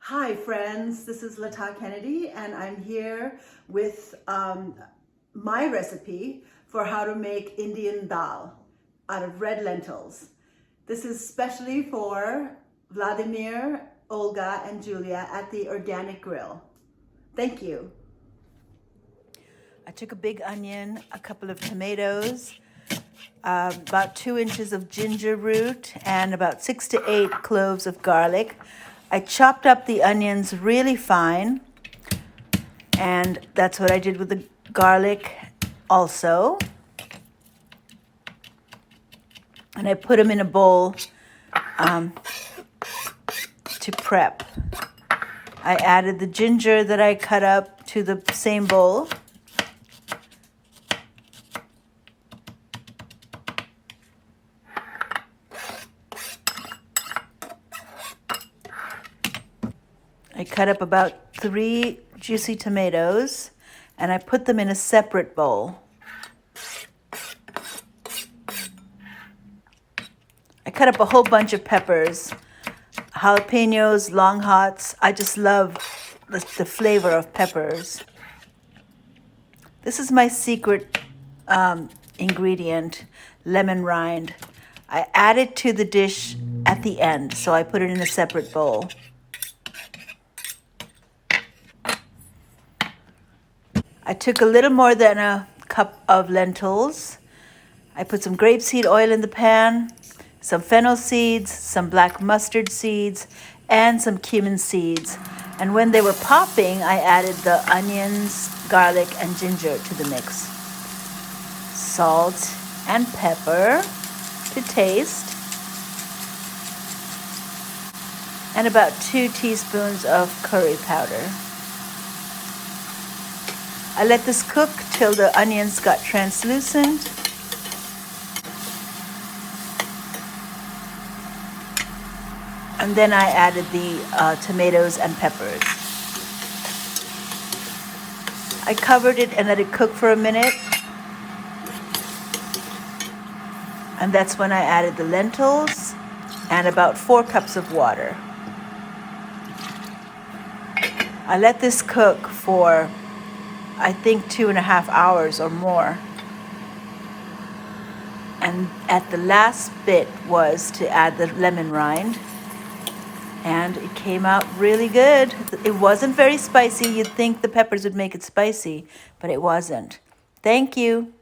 Hi friends, this is Lata Kennedy and I'm here with my recipe for how to make Indian dal out of red lentils. This is specially for Vladimir, Olga and Julia at the Organic Grill. Thank you. I took a big onion, a couple of tomatoes, about 2 inches of ginger root and about 6 to 8 cloves of garlic. I chopped up the onions really fine, and that's what I did with the garlic also. And I put them in a bowl to prep. I added the ginger that I cut up to the same bowl. I cut up about 3 juicy tomatoes and I put them in a separate bowl. I cut up a whole bunch of peppers, jalapenos, long hots. I just love the flavor of peppers. This is my secret ingredient, lemon rind. I add it to the dish at the end, so I put it in a separate bowl. I took a little more than a cup of lentils. I put some grapeseed oil in the pan, some fennel seeds, some black mustard seeds, and some cumin seeds. And when they were popping, I added the onions, garlic, and ginger to the mix. Salt and pepper to taste. And about 2 teaspoons of curry powder. I let this cook till the onions got translucent. And then I added the tomatoes and peppers. I covered it and let it cook for a minute. And that's when I added the lentils and about 4 cups of water. I let this cook for, I think, 2.5 hours or more. And at the last bit was to add the lemon rind. And it came out really good. It wasn't very spicy. You'd think the peppers would make it spicy, but it wasn't. Thank you.